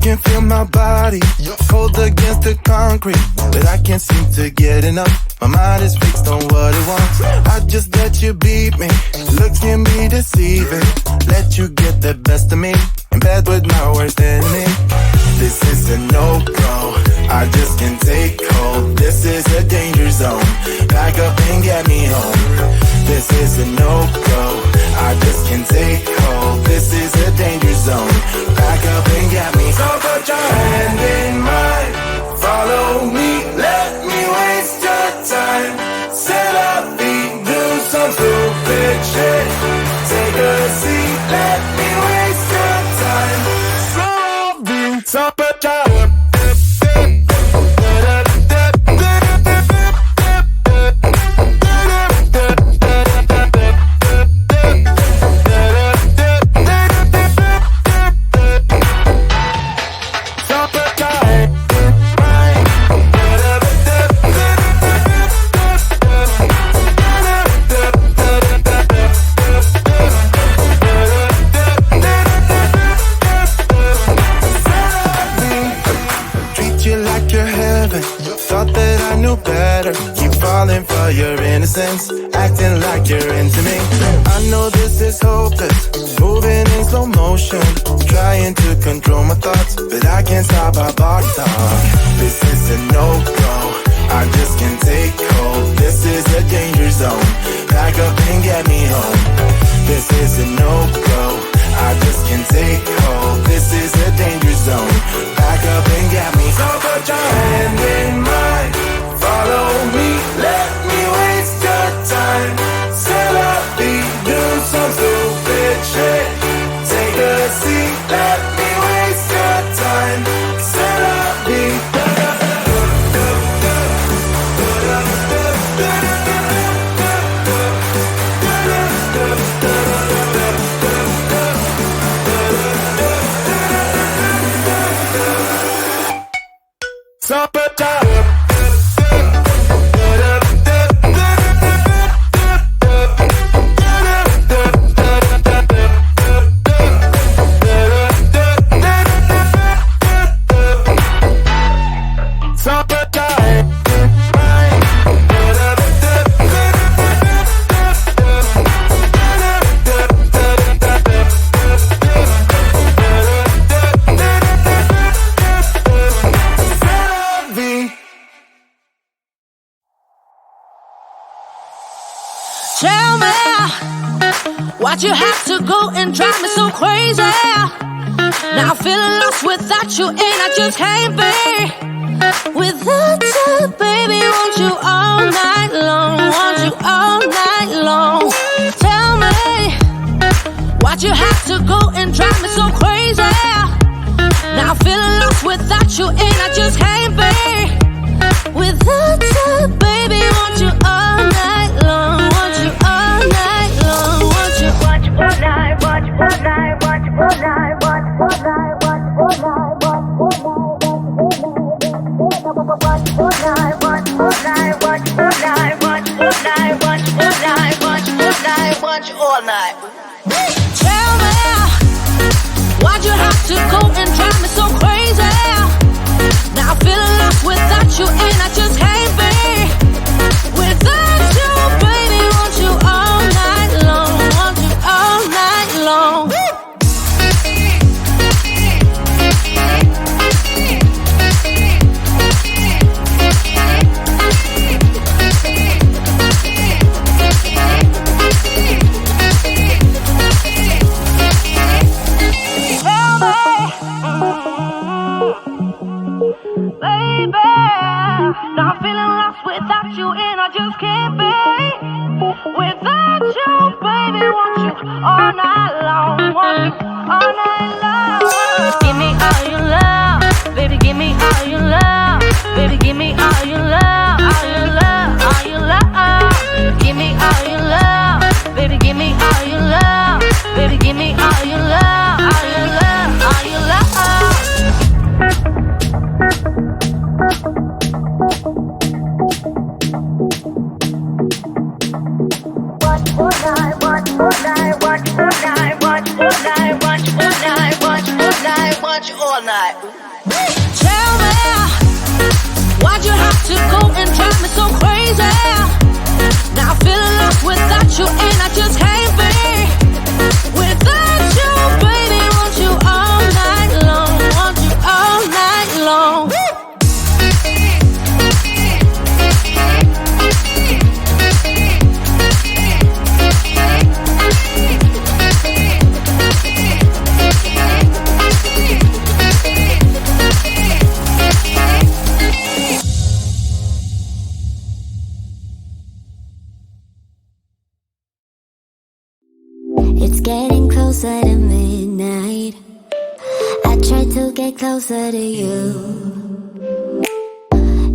can feel my body cold against the concrete, but I can't seem to get enough. My mind is fixed on what it wants. I just let you beat me. Looks can be deceiving. Let you get the best of me. In bed with my worst enemy. This is a no-go. I just can't take hold. This is a danger zone. Back up and get me home. This is a no-go. I just can't take hold. This is a danger zone. Back up and get me. So put your hand in mine. Follow me. Let me waste your time. Set up feet. Do some stupid shit. Take a seat. Let me waste your time. So put your for your innocence, acting like you're into me. I know this is hopeless, moving in slow motion, trying to control my thoughts, but I can't stop our body talk. This is a no-go, I just can't take hold. This is a danger zone, back up and get me home. This is a no-go, I just can't take hold. This is a danger zone, back up and get me. So put your hand in mine. Follow me, let me waste your time. Set up feet, do some stupid shit. Take a seat, let me waste your time. Set up feet. So put your why'd you have to go and drive me so crazy? Now I'm feeling lost without you, and I just can't be without you, baby. Want you all night long, want you all night long. Tell me, why'd you have to go and drive me so crazy? Now I'm feeling lost without you, and I just can't be without you, baby. Want you all night long, want you all night long, want you. Want you all night, want you all night, want you all night, want you all night, want you all night, want you all night, want you all night, want you all night, want you all night, want you all night, want you all night, want you all night. Tell me, why'd you have to go and drive me so crazy? Now I'm feeling lost without you, and I just can't be without you, baby. Want you all night long, want you all night long. Now I'm feeling lost without you, and I just can't be without you, baby. Want you all night long, want you all night long. Give me all your love, baby. Give me all your love, baby. Give me all your love, all your love, all your love. Give me all your love, baby. Give me all your love, baby. Give me all your love, all your love, all your love. Watch all night, watch all night, watch all night, watch all night, watch all night, watch. night. Tell me, why'd you have to go and drive me so crazy? Now I'm feeling lost without you, and I just can't be without you, baby. Want you all night long, want you all night long. It's getting closer to midnight. I try to get closer to you.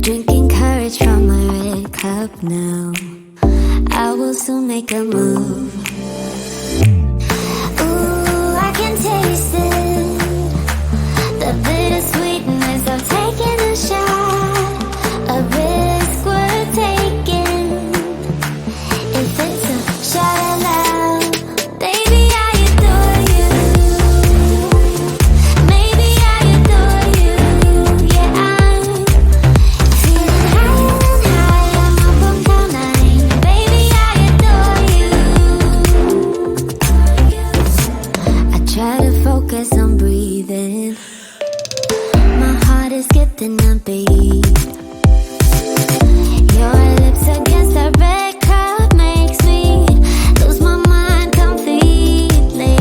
Drinking courage from my red cup now. I will soon make a move. Ooh, I can taste it. The bittersweetness of taking a shot. A risk worth taking. If it's a shot at love, baby, I adore you. Maybe I adore you. Yeah, I'm feeling high. I'm up on cloud nine. Baby, I adore you. I try to focus on breathing. My heart is skipping a beat. Your lips against the red cup makes me lose my mind completely.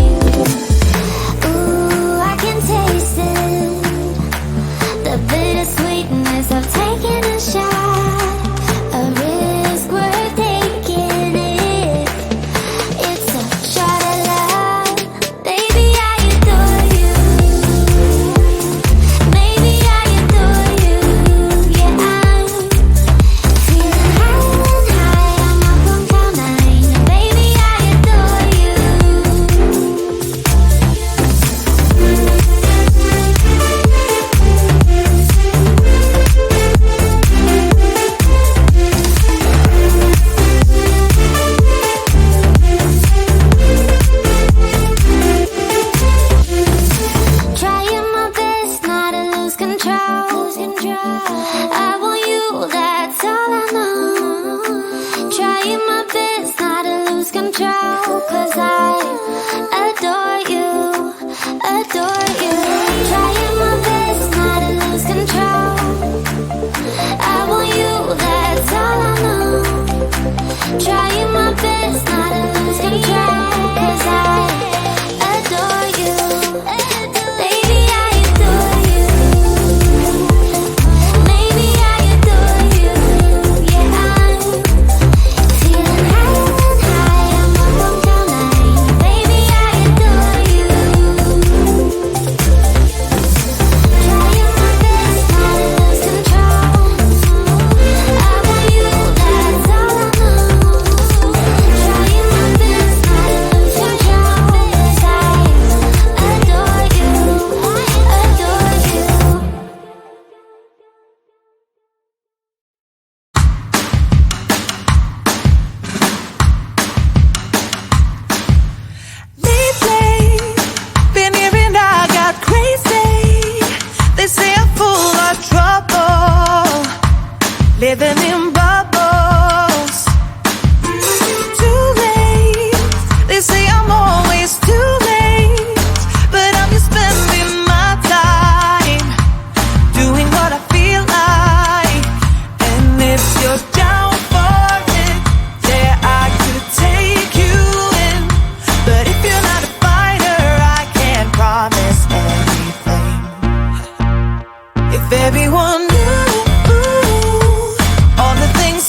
Ooh, I can taste it. The bittersweetness of taking a shot. A risk worth taking it. It's a shot at love. Baby, I adore you. Maybe I adore you. Yeah, I'm feeling high. I'm up on cloud nine. Baby, I adore you. Trying my best not to lose control. I want you, that's all I know. Trying my best not to lose control. 'Cause I adore you, adore you. Trying my best not to lose control. I want you, that's all I know. Trying my best not to lose control. 'Cause I adore you. Baby, I adore you. Maybe I adore you. Yeah, I'm feeling high. I'm up on cloud nine. Baby, I adore you. Trying my best not to lose control. I want you, that's all I know. Trying my best not to lose control. 'Cause I adore you, adore you. Lately, been hearing I got crazy. They say I'm full of trouble, living in bubbles. Too late, they say I'm always too late, but I'm just spending my time doing what I feel like. And if you're down for it, yeah, I could take you in. But if you're not a fighter, I can't promise anything. If everyone knew all the things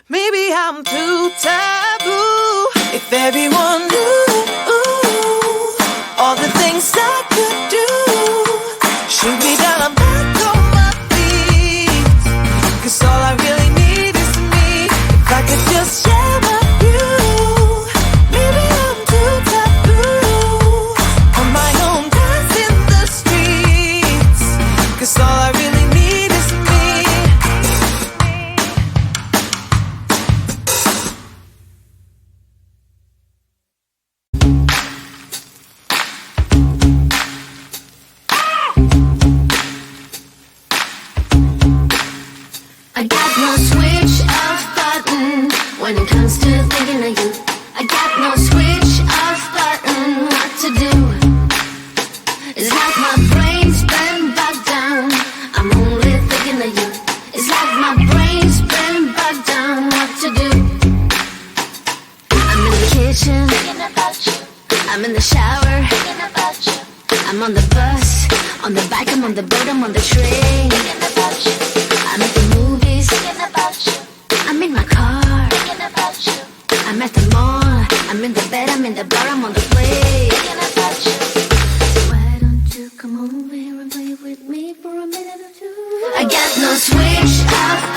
Maybe I'm too taboo. If everyone knew all the things I could do, shoot me down, I'm back on my feet. 'Cause all I really need is me. If I could just share my view. Maybe I'm too taboo. On my own, dance in the streets. 'Cause all I really need is me. I got no switch off button when it comes to thinking of you. I got no switch off button what to do. It's like my brain's been bogged down. I'm only thinking of you. It's like my brain's been bogged down what to do. I'm in the kitchen thinking about you. I'm in the shower thinking about you. I'm on the bus, on the bike, I'm on the boat, I'm on the train thinking about you. I'm at the movies thinking about you. I'm in my car thinking about you. I'm at the mall, I'm in the bed, I'm in the bar, I'm on the plane thinking about you. Why don't you come over here and play with me for a minute or two? I got no switch off